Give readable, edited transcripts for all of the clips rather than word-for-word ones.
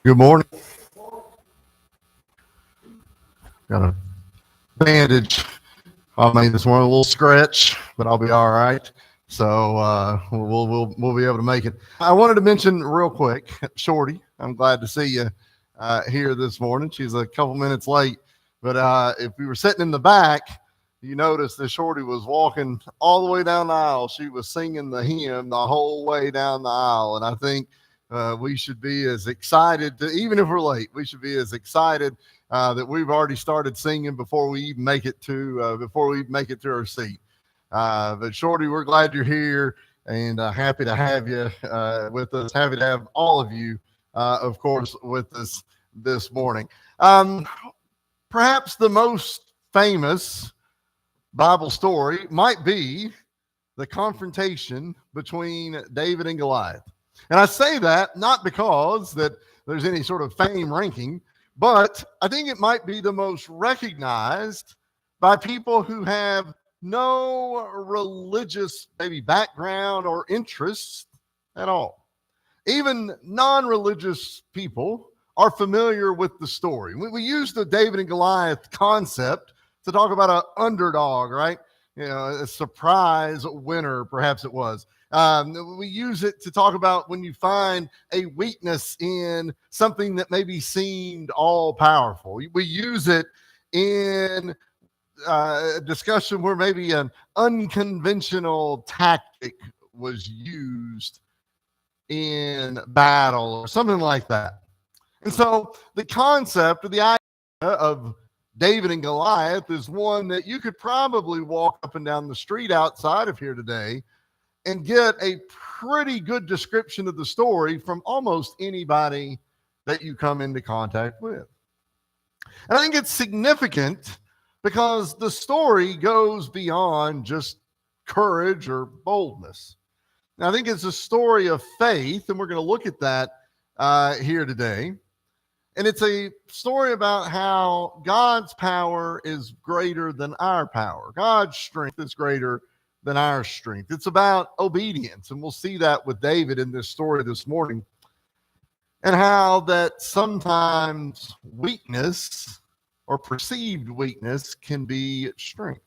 Good morning. Got a bandage on me this morning, a little scratch, but I'll be all right. So we'll be able to make it. I wanted to mention real quick, Shorty. I'm glad to see you here this morning. She's a couple minutes late, but if we were sitting in the back, you noticed that Shorty was walking all the way down the aisle. She was singing the hymn the whole way down the aisle, and I think we should be as excited, even if we're late, we should be as excited that we've already started singing before we even make it to our seat. But Shorty, we're glad you're here and happy to have you with us. Happy to have all of you, of course, with us this morning. Perhaps the most famous Bible story might be the confrontation between David and Goliath. And I say that not because that there's any sort of fame ranking, but I think it might be the most recognized by people who have no religious maybe background or interest at all. Even non-religious people are familiar with the story. We use the David and Goliath concept to talk about an underdog, right? You know, a surprise winner, perhaps it was. We use it to talk about when you find a weakness in something that maybe seemed all powerful. We use it in a discussion where maybe an unconventional tactic was used in battle or something like that. And so the concept or the idea of David and Goliath is one that you could probably walk up and down the street outside of here today and get a pretty good description of the story from almost anybody that you come into contact with. And I think it's significant because the story goes beyond just courage or boldness. Now, I think it's a story of faith, and we're going to look at that here today. And it's a story about how God's power is greater than our power. God's strength is greater than our strength. It's about obedience. And we'll see that with David in this story this morning. And how that sometimes weakness or perceived weakness can be strength.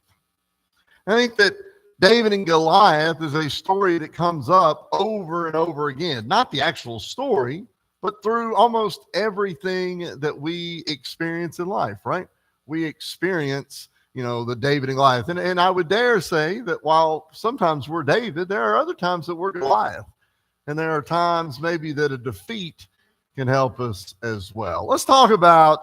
I think that David and Goliath is a story that comes up over and over again. Not the actual story, but through almost everything that we experience in life, right? We experience, the David and Goliath. And I would dare say that while sometimes we're David, there are other times that we're Goliath. And there are times maybe that a defeat can help us as well. Let's talk about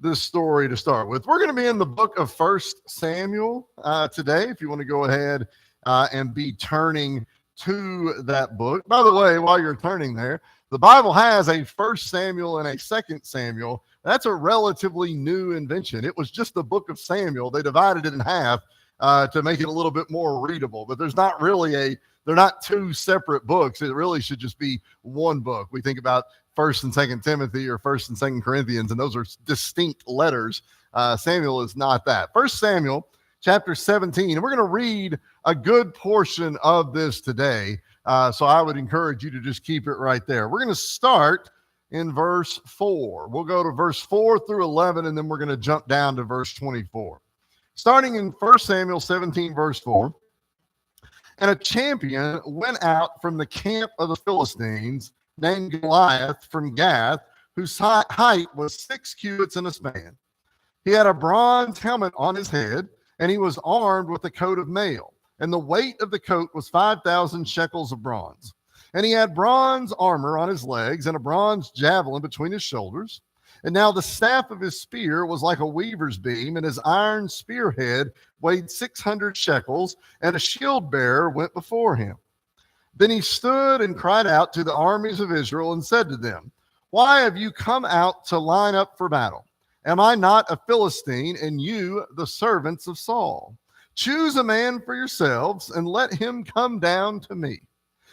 this story to start with. We're going to be in the book of 1 Samuel today, if you want to go ahead and be turning to that book. By the way, while you're turning there, the Bible has a 1 Samuel and a 2 Samuel. That's a relatively new invention. It was just the book of Samuel. They divided it in half to make it a little bit more readable. But there's not really they're not two separate books. It really should just be one book. We think about 1st and 2nd Timothy or 1st and 2nd Corinthians, and those are distinct letters. Samuel is not that. 1 Samuel chapter 17, and we're going to read a good portion of this today. So I would encourage you to just keep it right there. We're going to start in verse 4. We'll go to verse 4 through 11, and then we're going to jump down to verse 24. Starting in 1 Samuel 17, verse 4. And a champion went out from the camp of the Philistines named Goliath from Gath, whose height was 6 cubits and a span. He had a bronze helmet on his head, and he was armed with a coat of mail. And the weight of the coat was 5,000 shekels of bronze. And he had bronze armor on his legs and a bronze javelin between his shoulders. And now the staff of his spear was like a weaver's beam, and his iron spearhead weighed 600 shekels, and a shield bearer went before him. Then he stood and cried out to the armies of Israel and said to them, "Why have you come out to line up for battle? Am I not a Philistine, and you the servants of Saul? Choose a man for yourselves and let him come down to me.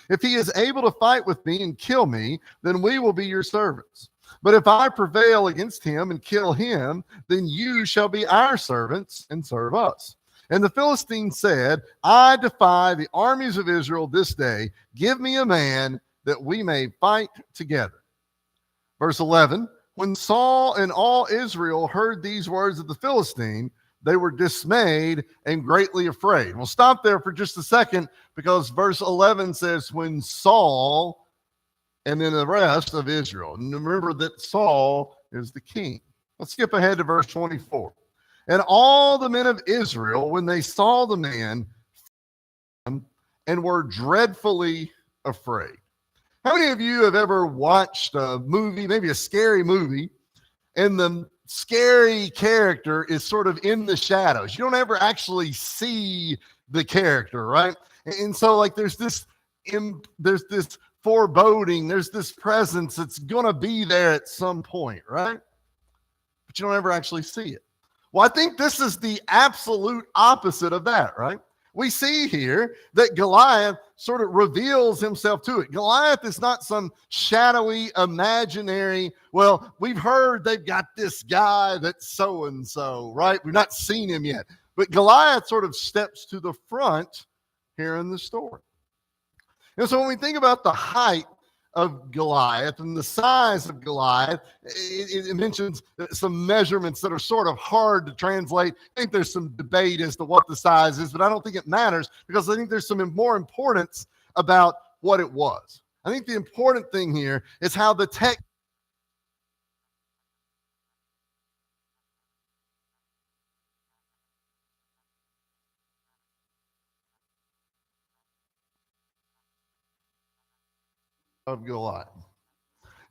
If he is able to fight with me and kill me, then we will be your servants. But if I prevail against him and kill him, then you shall be our servants and serve us." And the Philistine said, "I defy the armies of Israel this day. Give me a man that we may fight together." Verse 11, when Saul and all Israel heard these words of the Philistine, they were dismayed and greatly afraid. We'll stop there for just a second because verse 11 says, when Saul and then the rest of Israel. And remember that Saul is the king. Let's skip ahead to verse 24. And all the men of Israel, when they saw the man, and were dreadfully afraid. How many of you have ever watched a movie, maybe a scary movie, and the scary character is sort of in the shadows? You don't ever actually see the character, right? And so like there's this foreboding, there's this presence that's going to be there at some point, right? But you don't ever actually see it. Well, I think this is the absolute opposite of that, right? We see here that Goliath sort of reveals himself to it. Goliath is not some shadowy, imaginary, well, we've heard they've got this guy that's so-and-so, right? We've not seen him yet. But Goliath sort of steps to the front here in the story. And so when we think about the height of Goliath and the size of Goliath, it mentions some measurements that are sort of hard to translate. I think there's some debate as to what the size is, but I don't think it matters because I think there's some more importance about what it was. I think the important thing here is how the text of Goliath.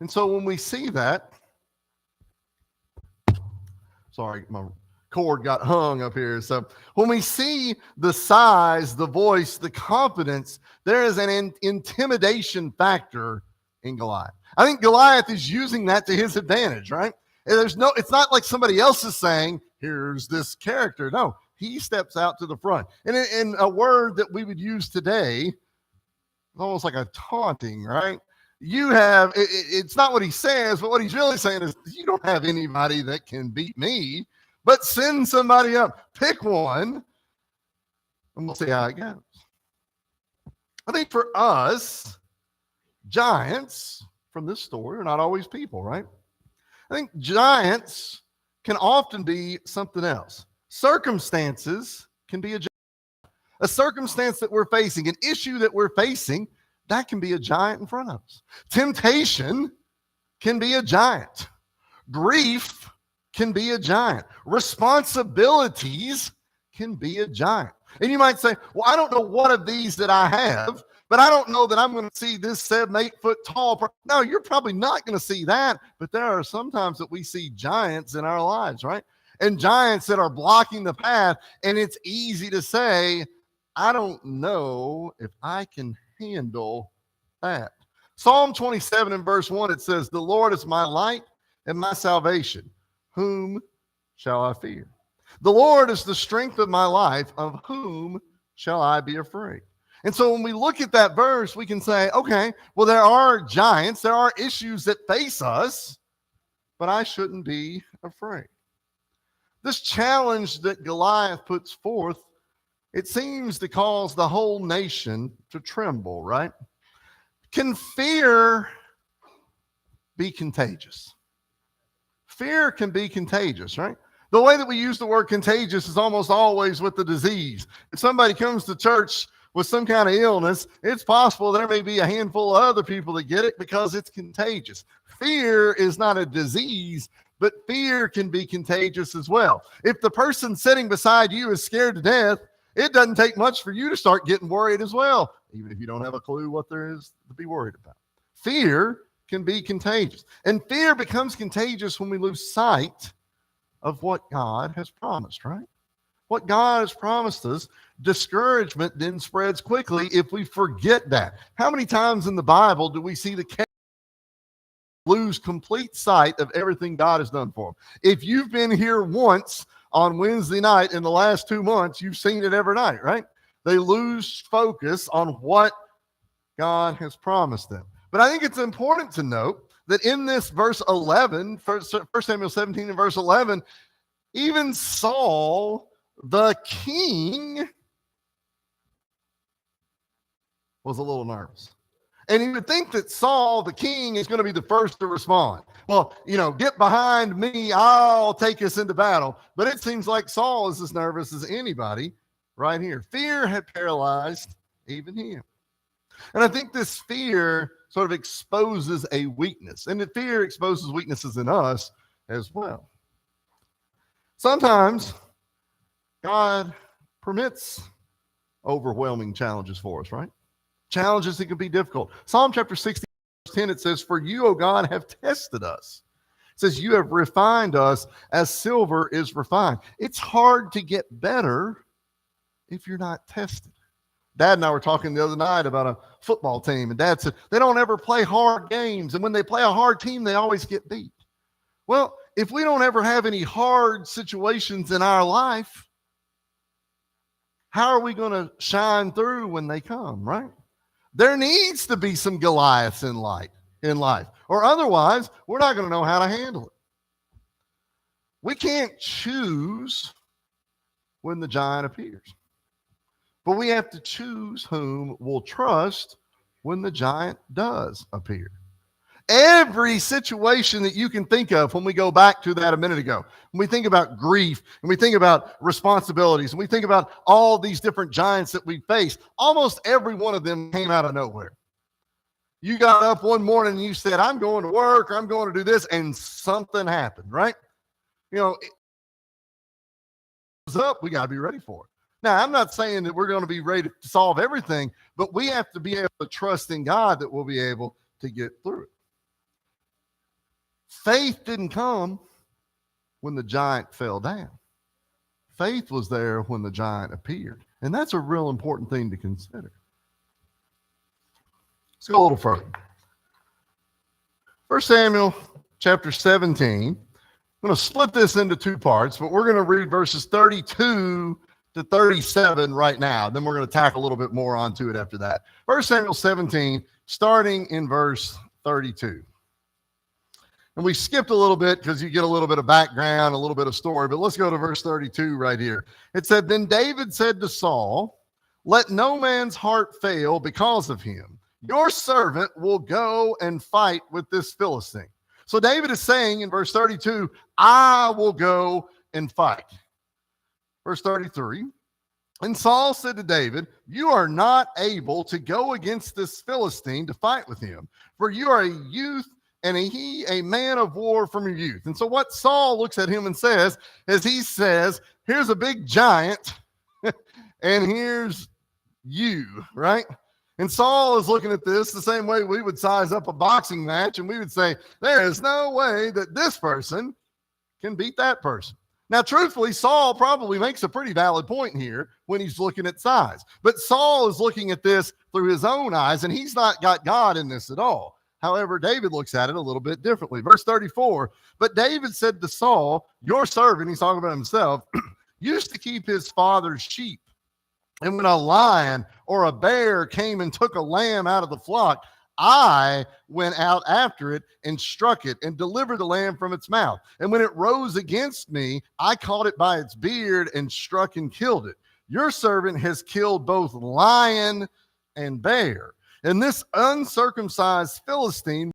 And so when we see that, sorry, my cord got hung up here. So when we see the size, the voice, the confidence, there is an intimidation factor in Goliath. I think Goliath is using that to his advantage, right? And it's not like somebody else is saying, here's this character. No, he steps out to the front. And in a word that we would use today, it's almost like a taunting, right? It's not what he says, but what he's really saying is, you don't have anybody that can beat me, but send somebody up. Pick one, and we'll see how it goes. I think for us, giants from this story are not always people, right? I think giants can often be something else. Circumstances can be a circumstance that we're facing, an issue that we're facing, that can be a giant in front of us. Temptation can be a giant. Grief can be a giant. Responsibilities can be a giant. And you might say, well, I don't know what of these that I have, but I don't know that I'm going to see this 7-8 foot tall. No, you're probably not going to see that. But there are sometimes that we see giants in our lives, right? And giants that are blocking the path. And it's easy to say, I don't know if I can handle that. Psalm 27 and verse 1, it says, the Lord is my light and my salvation. Whom shall I fear? The Lord is the strength of my life. Of whom shall I be afraid? And so when we look at that verse, we can say, okay, well, there are giants, there are issues that face us, but I shouldn't be afraid. This challenge that Goliath puts forth, it seems to cause the whole nation to tremble, right? Can fear be contagious? Fear can be contagious, right? The way that we use the word contagious is almost always with the disease. If somebody comes to church with some kind of illness, it's possible there may be a handful of other people that get it because it's contagious. Fear is not a disease, but fear can be contagious as well. If the person sitting beside you is scared to death, it doesn't take much for you to start getting worried as well, even if you don't have a clue what there is to be worried about. Fear can be contagious. And fear becomes contagious when we lose sight of what God has promised, right? What God has promised us, discouragement then spreads quickly if we forget that. How many times in the Bible do we see the lose complete sight of everything God has done for them? If you've been here once on Wednesday night in the last 2 months, you've seen it every night, right? They lose focus on what God has promised them. But I think it's important to note that in this verse 11, 1 Samuel 17 and verse 11, even Saul, the king, was a little nervous. And you would think that Saul, the king, is going to be the first to respond. Well, get behind me. I'll take us into battle. But it seems like Saul is as nervous as anybody right here. Fear had paralyzed even him. And I think this fear sort of exposes a weakness. And the fear exposes weaknesses in us as well. Sometimes God permits overwhelming challenges for us, right? Challenges that can be difficult. Psalm chapter 60, verse 10, it says, "For you, O God, have tested us." It says, "You have refined us as silver is refined." It's hard to get better if you're not tested. Dad and I were talking the other night about a football team, and Dad said, they don't ever play hard games, and when they play a hard team, they always get beat. Well, if we don't ever have any hard situations in our life, how are we going to shine through when they come, right? There needs to be some Goliaths in life, or otherwise we're not going to know how to handle it. We can't choose when the giant appears, but we have to choose whom we'll trust when the giant does appear. Every situation that you can think of, when we go back to that a minute ago, when we think about grief and we think about responsibilities and we think about all these different giants that we face, almost every one of them came out of nowhere. You got up one morning and you said, I'm going to work, or I'm going to do this, and something happened, right? It was up, we got to be ready for it. Now, I'm not saying that we're going to be ready to solve everything, but we have to be able to trust in God that we'll be able to get through it. Faith didn't come when the giant fell down. Faith was there when the giant appeared. And that's a real important thing to consider. Let's go a little further. 1 Samuel chapter 17. I'm going to split this into two parts, but we're going to read verses 32 to 37 right now. Then we're going to tack a little bit more onto it after that. 1 Samuel 17, starting in verse 32. And we skipped a little bit because you get a little bit of background, a little bit of story, but let's go to verse 32 right here. It said, "Then David said to Saul, 'Let no man's heart fail because of him. Your servant will go and fight with this Philistine.'" So David is saying in verse 32, I will go and fight. Verse 33, "And Saul said to David, 'You are not able to go against this Philistine to fight with him, for you are a youth, and he a man of war from your youth.'" And so what Saul looks at him and says is, he says, here's a big giant and here's you, right? And Saul is looking at this the same way we would size up a boxing match, and we would say, there is no way that this person can beat that person. Now, truthfully, Saul probably makes a pretty valid point here when he's looking at size. But Saul is looking at this through his own eyes, and he's not got God in this at all. However, David looks at it a little bit differently. Verse 34, "But David said to Saul, your servant," he's talking about himself, "used to keep his father's sheep. And when a lion or a bear came and took a lamb out of the flock, I went out after it and struck it and delivered the lamb from its mouth. And when it rose against me, I caught it by its beard and struck and killed it. Your servant has killed both lion and bear. And this uncircumcised Philistine,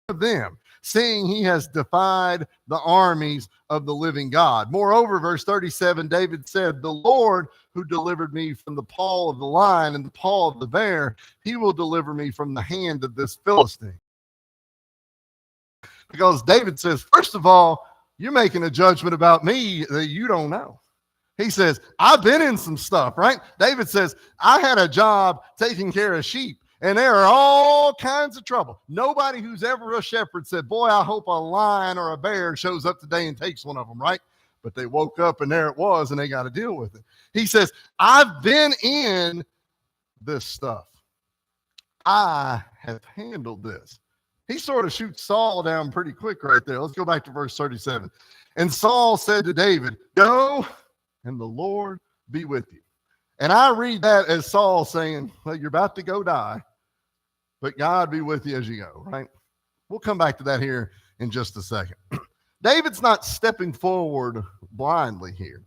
of them, seeing he has defied the armies of the living God. Moreover," verse 37, David said, "The Lord who delivered me from the paw of the lion and the paw of the bear, he will deliver me from the hand of this Philistine." Because David says, first of all, you're making a judgment about me that you don't know. He says, I've been in some stuff, right? David says, I had a job taking care of sheep, and there are all kinds of trouble. Nobody who's ever a shepherd said, boy, I hope a lion or a bear shows up today and takes one of them, right? But they woke up and there it was, and they got to deal with it. He says, I've been in this stuff. I have handled this. He sort of shoots Saul down pretty quick right there. Let's go back to verse 37. "And Saul said to David, go, and the Lord be with you." And I read that as Saul saying, well, you're about to go die, but God be with you as you go, right? We'll come back to that here in just a second. David's not stepping forward blindly here.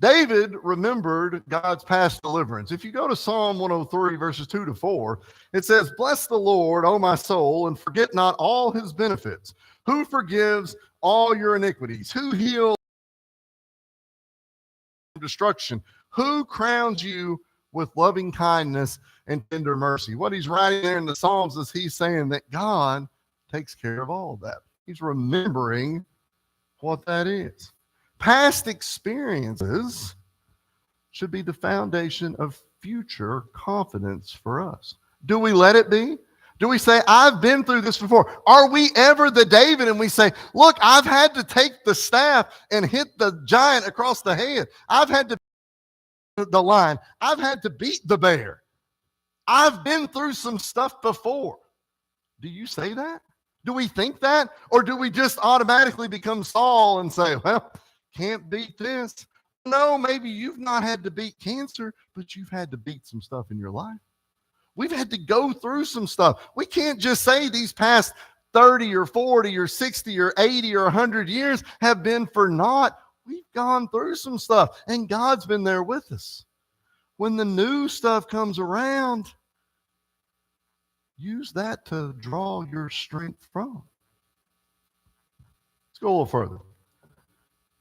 David remembered God's past deliverance. If you go to Psalm 103, verses 2 to 4, it says, "Bless the Lord, O my soul, and forget not all his benefits, who forgives all your iniquities, who heals destruction, who crowns you with loving kindness and tender mercy." What he's writing there in the Psalms is he's saying that God takes care of all of that. He's remembering what that is. Past experiences should be the foundation of future confidence for us. Do we let it be? Do we say, I've been through this before? Are we ever the David and we say, look, I've had to take the staff and hit the giant across the head. I've had to beat the lion. I've had to beat the bear. I've been through some stuff before. Do you say that? Do we think that? Or do we just automatically become Saul and say, well, can't beat this? No, maybe you've not had to beat cancer, but you've had to beat some stuff in your life. We've had to go through some stuff. We can't just say these past 30 or 40 or 60 or 80 or 100 years have been for naught. We've gone through some stuff, and God's been there with us. When the new stuff comes around, use that to draw your strength from. Let's go a little further.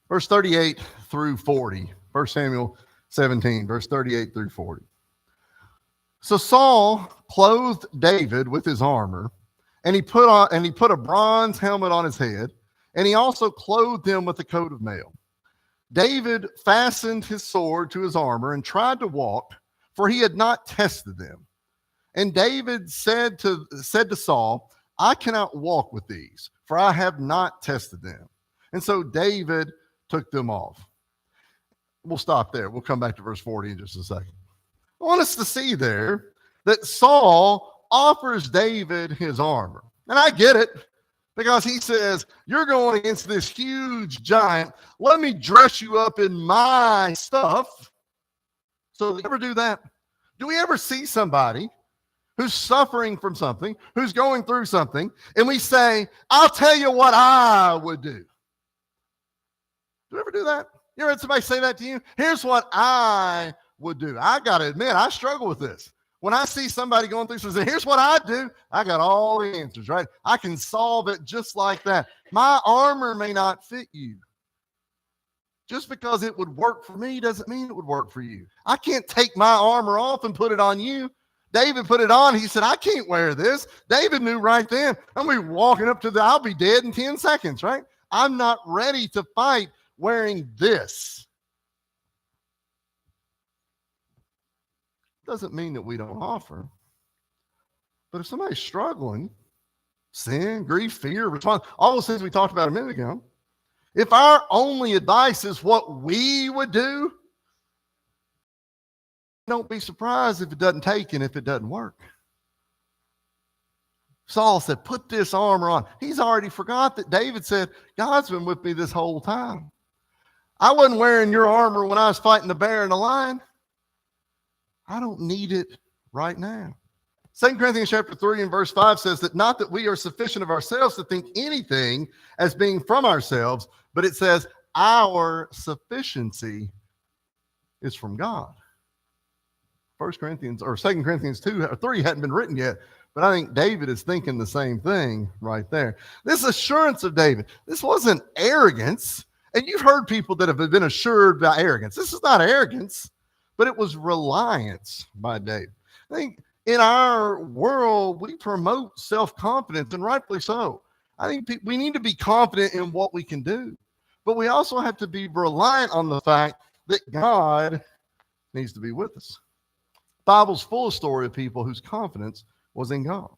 Verse 38 through 40. 1 Samuel 17, verse 38 through 40. So Saul clothed David with his armor, and he put a bronze helmet on his head, and he also clothed him with a coat of mail. David fastened his sword to his armor and tried to walk, for he had not tested them. And David said to Saul, I cannot walk with these, for I have not tested them. And so David took them off. We'll stop there. We'll come back to verse 40 in just a second. I want us to see there that Saul offers David his armor. And I get it, because he says, you're going against this huge giant. Let me dress you up in my stuff. So do we ever do that? Do we ever see somebody who's suffering from something, who's going through something, and we say, I'll tell you what I would do? Do you ever do that? You ever had somebody say that to you? Here's what I would do. I got to admit, I struggle with this. When I see somebody going through something, here's what I do. I got all the answers, right? I can solve it just like that. My armor may not fit you. Just because it would work for me doesn't mean it would work for you. I can't take my armor off and put it on you. David put it on. He said, I can't wear this. David knew right then, I'm going to be walking up to I'll be dead in 10 seconds, right? I'm not ready to fight wearing this. Doesn't mean that we don't offer. But if somebody's struggling, sin, grief, fear, response, all those things we talked about a minute ago, if our only advice is what we would do, don't be surprised if it doesn't take and if it doesn't work. Saul said, put this armor on. He's already forgot that David said, God's been with me this whole time. I wasn't wearing your armor when I was fighting the bear and the lion. I don't need it right now. 2 Corinthians chapter 3 and verse 5 says that not that we are sufficient of ourselves to think anything as being from ourselves, but it says our sufficiency is from God. 1 Corinthians or 2 Corinthians 2 or 3 hadn't been written yet, but I think David is thinking the same thing right there. This assurance of David, this wasn't arrogance. And you've heard people that have been assured by arrogance. This is not arrogance, but it was reliance by David. I think in our world, we promote self-confidence, and rightfully so. I think we need to be confident in what we can do, but we also have to be reliant on the fact that God needs to be with us. The Bible's full of story of people whose confidence was in God,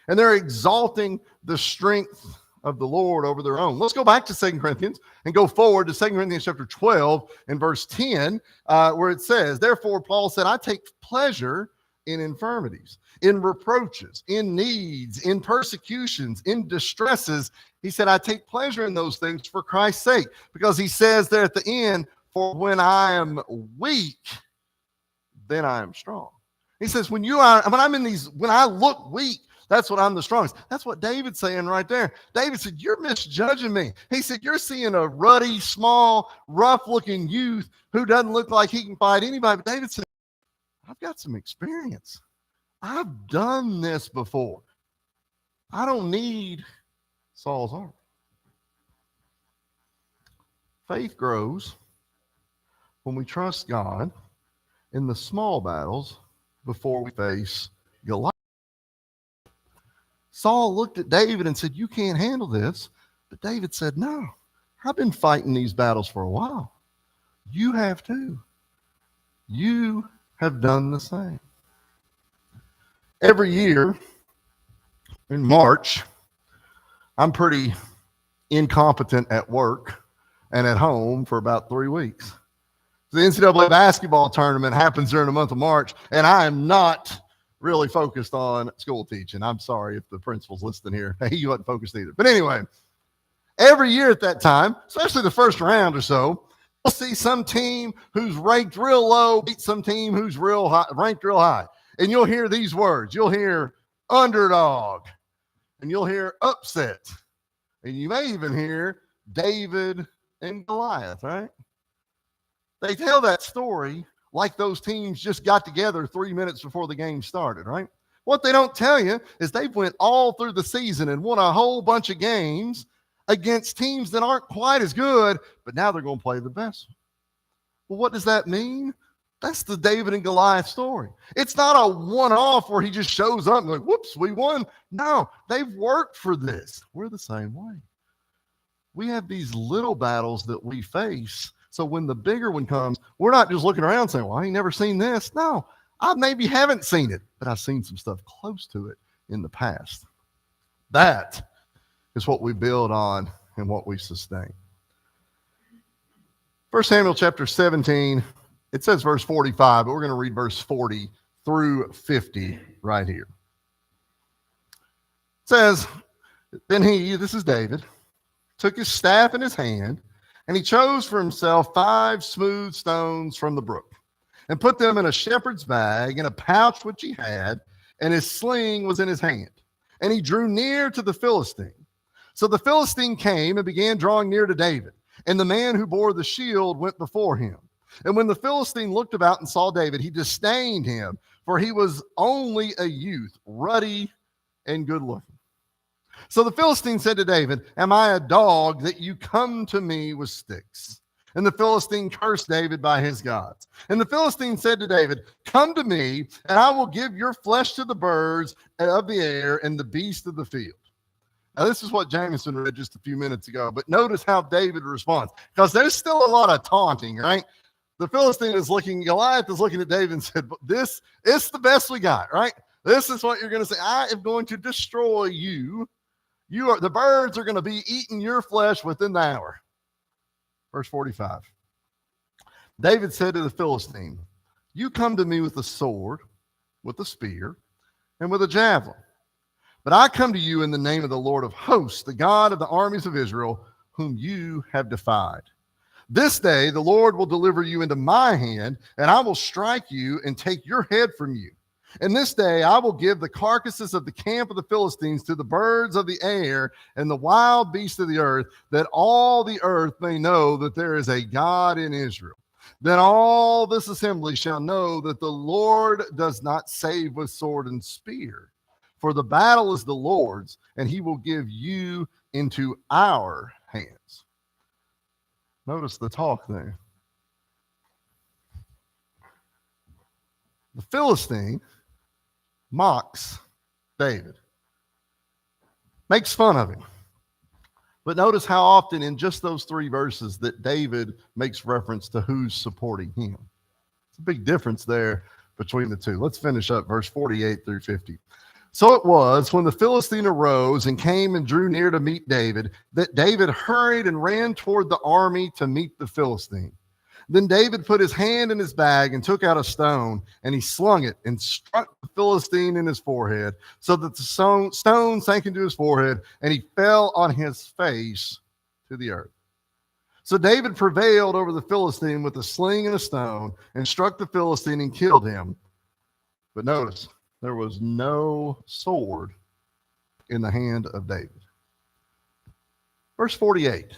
and they're exalting the strength of the Lord over their own. Let's go back to 2 Corinthians and go forward to 2 Corinthians chapter 12 and verse 10, where it says, therefore, Paul said, I take pleasure in infirmities, in reproaches, in needs, in persecutions, in distresses. He said, I take pleasure in those things for Christ's sake, because he says there at the end, for when I am weak, then I am strong. He says, when I look weak, That's what I'm the strongest. That's what David's saying right there. David said, you're misjudging me. He said, you're seeing a ruddy, small, rough-looking youth who doesn't look like he can fight anybody. But David said, I've got some experience. I've done this before. I don't need Saul's armor. Faith grows when we trust God in the small battles before we face Goliath. Saul looked at David and said, you can't handle this. But David said, no, I've been fighting these battles for a while. You have too. You have done the same. Every year in March, I'm pretty incompetent at work and at home for about 3 weeks. The NCAA basketball tournament happens during the month of March, and I am not really focused on school teaching. I'm sorry if the principal's listening here. He wasn't focused either. But anyway, every year at that time, especially the first round or so, we'll see some team who's ranked real low beat some team who's real high, ranked real high. And you'll hear these words. You'll hear underdog, and you'll hear upset. And you may even hear David and Goliath, right? They tell that story like those teams just got together 3 minutes before the game started, right? What they don't tell you is they've went all through the season and won a whole bunch of games against teams that aren't quite as good, but now they're going to play the best. Well, what does that mean? That's the David and Goliath story. It's not a one-off where he just shows up and like, whoops, we won. No, they've worked for this. We're the same way. We have these little battles that we face. So when the bigger one comes, we're not just looking around saying, well, I ain't never seen this. No, I maybe haven't seen it, but I've seen some stuff close to it in the past. That is what we build on and what we sustain. 1 Samuel chapter 17, it says verse 45, but we're going to read verse 40 through 50 right here. It says, then he, this is David, took his staff in his hand, and he chose for himself 5 smooth stones from the brook and put them in a shepherd's bag in a pouch which he had, and his sling was in his hand. And he drew near to the Philistine. So the Philistine came and began drawing near to David, and the man who bore the shield went before him. And when the Philistine looked about and saw David, he disdained him, for he was only a youth, ruddy and good looking. So the Philistine said to David, am I a dog that you come to me with sticks? And the Philistine cursed David by his gods. And the Philistine said to David, come to me, and I will give your flesh to the birds of the air and the beasts of the field. Now, this is what Jameson read just a few minutes ago, but notice how David responds, because there's still a lot of taunting, right? The Philistine is looking, Goliath is looking at David and said, this is the best we got, right? This is what you're going to say. I am going to destroy you. The birds are going to be eating your flesh within the hour. Verse 45. David said to the Philistine, you come to me with a sword, with a spear, and with a javelin. But I come to you in the name of the Lord of hosts, the God of the armies of Israel, whom you have defied. This day the Lord will deliver you into my hand, and I will strike you and take your head from you. And this day I will give the carcasses of the camp of the Philistines to the birds of the air and the wild beasts of the earth, that all the earth may know that there is a God in Israel. Then all this assembly shall know that the Lord does not save with sword and spear. For the battle is the Lord's, and he will give you into our hands. Notice the talk there. The Philistine mocks David, makes fun of him. But notice how often in just those 3 verses that David makes reference to who's supporting him. It's a big difference there between the two. Let's finish up verse 48 through 50. So it was when the Philistine arose and came and drew near to meet David, that David hurried and ran toward the army to meet the Philistine. Then David put his hand in his bag and took out a stone, and he slung it and struck the Philistine in his forehead, so that the stone sank into his forehead, and he fell on his face to the earth. So David prevailed over the Philistine with a sling and a stone, and struck the Philistine and killed him. But notice, there was no sword in the hand of David. Verse 48.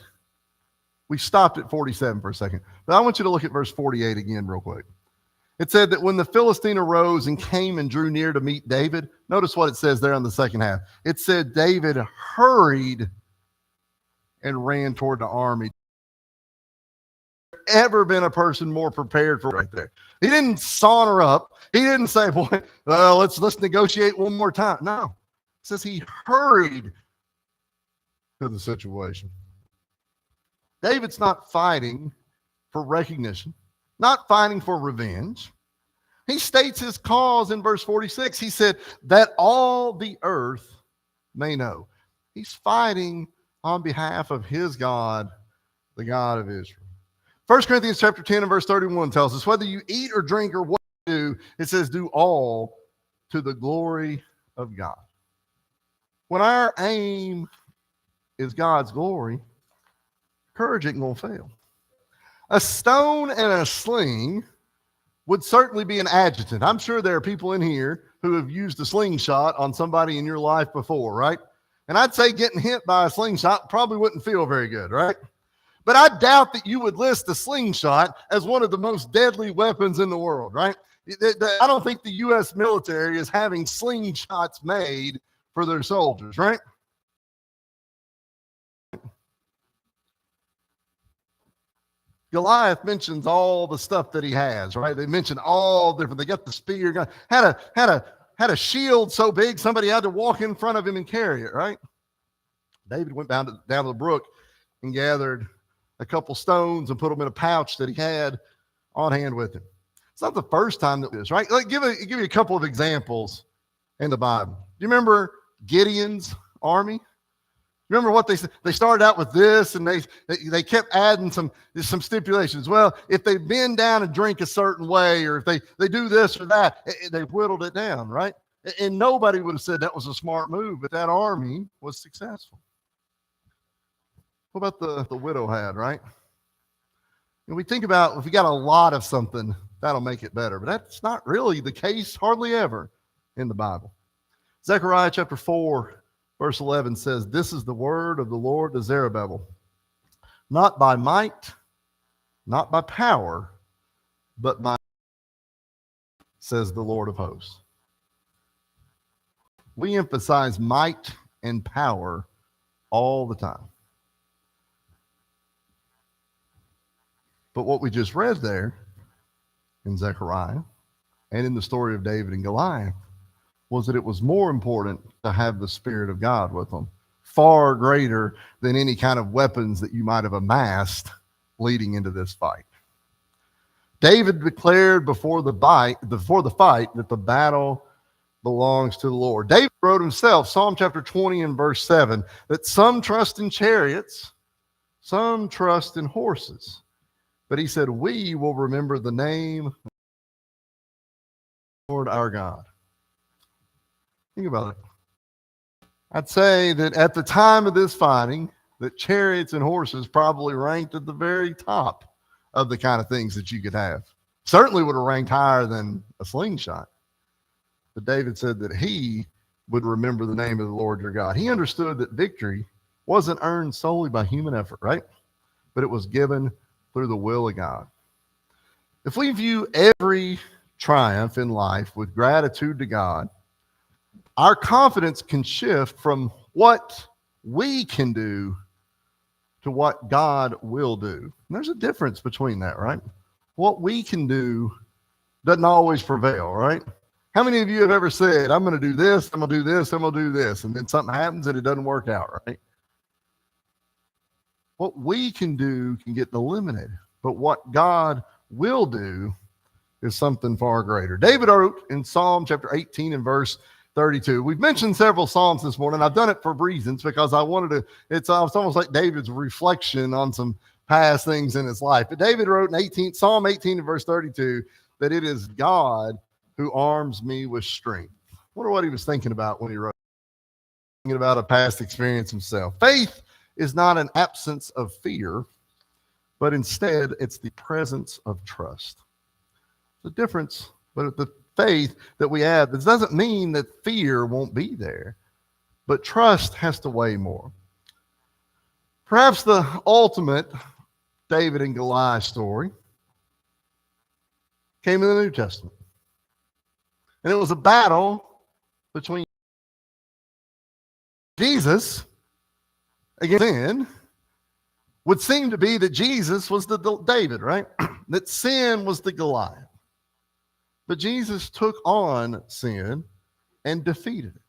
We stopped at 47 for a second, but I want you to look at verse 48 again real quick. It said that when the Philistine arose and came and drew near to meet David, notice what it says there in the second half. It said David hurried and ran toward the army. Ever been a person more prepared for right there? He didn't saunter up. He didn't say, boy, let's negotiate one more time. No, it says he hurried to the situation. David's not fighting for recognition, not fighting for revenge. He states his cause in verse 46. He said, that all the earth may know. He's fighting on behalf of his God, the God of Israel. 1 Corinthians chapter 10 and verse 31 tells us, whether you eat or drink or what you do, it says, do all to the glory of God. When our aim is God's glory, courage ain't going to fail. A stone and a sling would certainly be an adjutant. I'm sure there are people in here who have used a slingshot on somebody in your life before, right? And I'd say getting hit by a slingshot probably wouldn't feel very good, right? But I doubt that you would list a slingshot as one of the most deadly weapons in the world, right? I don't think the U.S. military is having slingshots made for their soldiers, right? Goliath mentions all the stuff that he has, right? They mention all different. They got the spear, had a shield so big somebody had to walk in front of him and carry it, right? David went down to the brook and gathered a couple stones and put them in a pouch that he had on hand with him. It's not the first time that this, right? Give you a couple of examples in the Bible. Do you remember Gideon's army? Remember what they started out with this, and they kept adding some stipulations. Well, if they bend down and drink a certain way, or if they do this or that, they whittled it down, right? And nobody would have said that was a smart move, but that army was successful. What about the widow had, right? And we think about if we got a lot of something, that'll make it better. But that's not really the case hardly ever in the Bible. Zechariah chapter 4, verse 11 says, this is the word of the Lord to Zerubbabel. Not by might, not by power, but by, says the Lord of hosts. We emphasize might and power all the time. But what we just read there in Zechariah and in the story of David and Goliath was that it was more important to have the Spirit of God with them, far greater than any kind of weapons that you might have amassed leading into this fight. David declared before the fight that the battle belongs to the Lord. David wrote himself, Psalm chapter 20 and verse 7, that some trust in chariots, some trust in horses. But he said, we will remember the name of the Lord our God. Think about it. I'd say that at the time of this fighting, that chariots and horses probably ranked at the very top of the kind of things that you could have. Certainly would have ranked higher than a slingshot. But David said that he would remember the name of the Lord your God. He understood that victory wasn't earned solely by human effort, right? But it was given through the will of God. If we view every triumph in life with gratitude to God, our confidence can shift from what we can do to what God will do. And there's a difference between that, right? What we can do doesn't always prevail, right? How many of you have ever said, I'm going to do this, I'm going to do this, I'm going to do this, and then something happens and it doesn't work out, right? What we can do can get eliminated, but what God will do is something far greater. David wrote in Psalm chapter 18 and verse 32. We've mentioned several Psalms this morning. I've done it for reasons because I wanted to, it's almost like David's reflection on some past things in his life. But David wrote in Psalm 18 and verse 32 that it is God who arms me with strength. I wonder what he was thinking about when he wrote, thinking about a past experience himself. Faith is not an absence of fear, but instead it's the presence of trust. The difference, but the faith that we have, this doesn't mean that fear won't be there, but trust has to weigh more. Perhaps the ultimate David and Goliath story came in the New Testament. And it was a battle between Jesus against sin. Would seem to be that Jesus was the David, right? That sin was the Goliath. But Jesus took on sin and defeated it.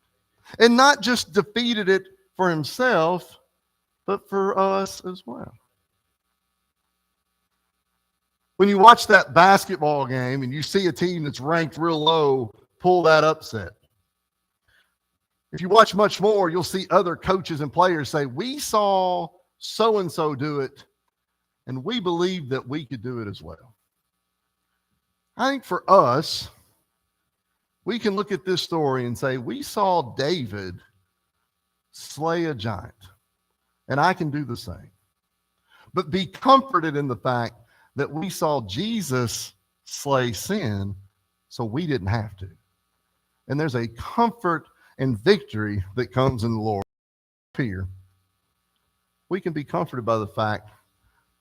And not just defeated it for himself, but for us as well. When you watch that basketball game and you see a team that's ranked real low pull that upset, if you watch much more, you'll see other coaches and players say, we saw so-and-so do it, and we believe that we could do it as well. I think for us, we can look at this story and say, we saw David slay a giant, and I can do the same. But be comforted in the fact that we saw Jesus slay sin, so we didn't have to. And there's a comfort and victory that comes in the Lord. Here, we can be comforted by the fact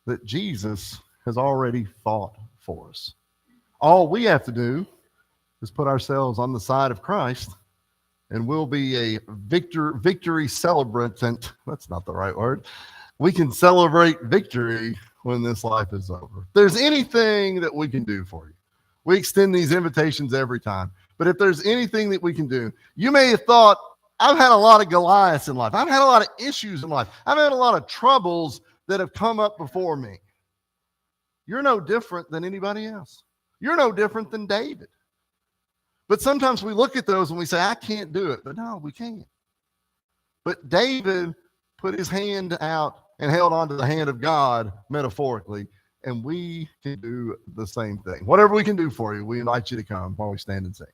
that Jesus has already fought for us. All we have to do is put ourselves on the side of Christ, and we'll be a victory celebrant. That's not the right word. We can celebrate victory when this life is over. If there's anything that we can do for you, we extend these invitations every time. But if there's anything that we can do, you may have thought, I've had a lot of Goliaths in life. I've had a lot of issues in life. I've had a lot of troubles that have come up before me. You're no different than anybody else. You're no different than David. But sometimes we look at those and we say, I can't do it. But no, we can't. But David put his hand out and held on to the hand of God, metaphorically, and we can do the same thing. Whatever we can do for you, we invite you to come while we stand and sing.